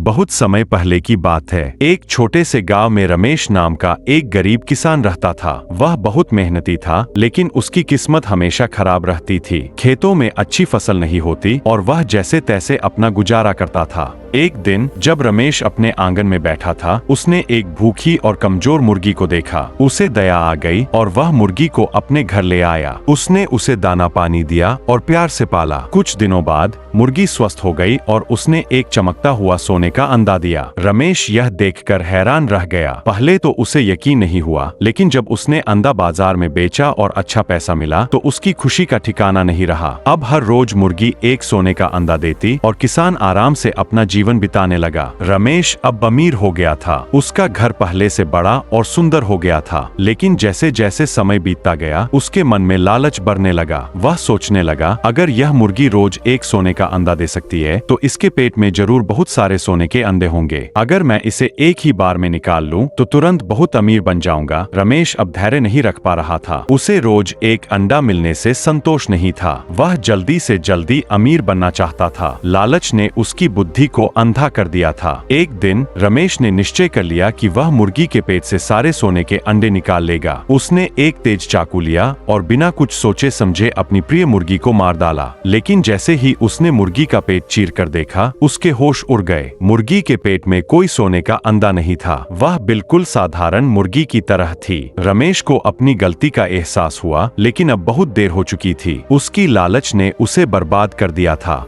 बहुत समय पहले की बात है। एक छोटे से गांव में रमेश नाम का एक गरीब किसान रहता था। वह बहुत मेहनती था, लेकिन उसकी किस्मत हमेशा खराब रहती थी। खेतों में अच्छी फसल नहीं होती और वह जैसे तैसे अपना गुजारा करता था। एक दिन जब रमेश अपने आंगन में बैठा था, उसने एक भूखी और कमजोर मुर्गी को देखा। उसे दया आ गई और वह मुर्गी को अपने घर ले आया। उसने उसे दाना पानी दिया और प्यार से पाला। कुछ दिनों बाद मुर्गी स्वस्थ हो गई और उसने एक चमकता हुआ सोने का अंडा दिया। रमेश यह देखकर हैरान रह गया। पहले तो उसे यकीन नहीं हुआ, लेकिन जब उसने अंडा बाजार में बेचा और अच्छा पैसा मिला तो उसकी खुशी का ठिकाना नहीं रहा। अब हर रोज मुर्गी एक सोने का अंडा देती और किसान आराम से अपना जीवन बिताने लगा। रमेश अब अमीर हो गया था। उसका घर पहले से बड़ा और सुंदर हो गया था, लेकिन जैसे जैसे समय बीतता गया उसके मन में लालच बढ़ने लगा। वह सोचने लगा, अगर यह मुर्गी रोज एक सोने का अंडा दे सकती है तो इसके पेट में जरूर बहुत सारे सोने के अंडे होंगे। अगर मैं इसे एक ही बार में निकाल लूं तो तुरंत बहुत अमीर बन जाऊंगा। रमेश अब धैर्य नहीं रख पा रहा था। उसे रोज एक अंडा मिलने से संतोष नहीं था। वह जल्दी से जल्दी अमीर बनना चाहता था। लालच ने उसकी बुद्धि को अंधा कर दिया था। एक दिन रमेश ने निश्चय कर लिया कि वह मुर्गी के पेट से सारे सोने के अंडे निकाल लेगा। उसने एक तेज चाकू लिया और बिना कुछ सोचे समझे अपनी प्रिय मुर्गी को मार डाला। लेकिन जैसे ही उसने मुर्गी का पेट चीर कर देखा, उसके होश उड़ गए। मुर्गी के पेट में कोई सोने का अंडा नहीं था। वह बिल्कुल साधारण मुर्गी की तरह थी। रमेश को अपनी गलती का एहसास हुआ, लेकिन अब बहुत देर हो चुकी थी। उसकी लालच ने उसे बर्बाद कर दिया था।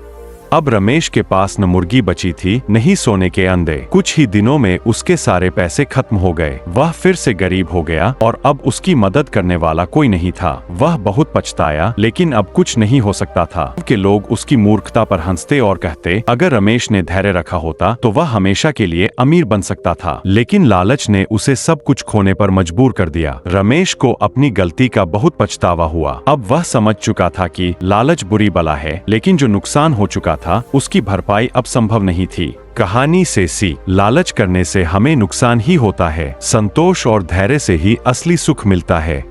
अब रमेश के पास न मुर्गी बची थी, न ही सोने के अंडे। कुछ ही दिनों में उसके सारे पैसे खत्म हो गए। वह फिर से गरीब हो गया और अब उसकी मदद करने वाला कोई नहीं था। वह बहुत पछताया, लेकिन अब कुछ नहीं हो सकता था कि लोग उसकी मूर्खता पर हंसते और कहते, अगर रमेश ने धैर्य रखा होता तो वह हमेशा के लिए अमीर बन सकता था। लेकिन लालच ने उसे सब कुछ खोने पर मजबूर कर दिया। रमेश को अपनी गलती का बहुत पछतावा हुआ। अब वह समझ चुका था कि लालच बुरी बला है, लेकिन जो नुकसान हो चुका था उसकी भरपाई अब संभव नहीं थी। कहानी से लालच करने से हमें नुकसान ही होता है। संतोष और धैर्य से ही असली सुख मिलता है।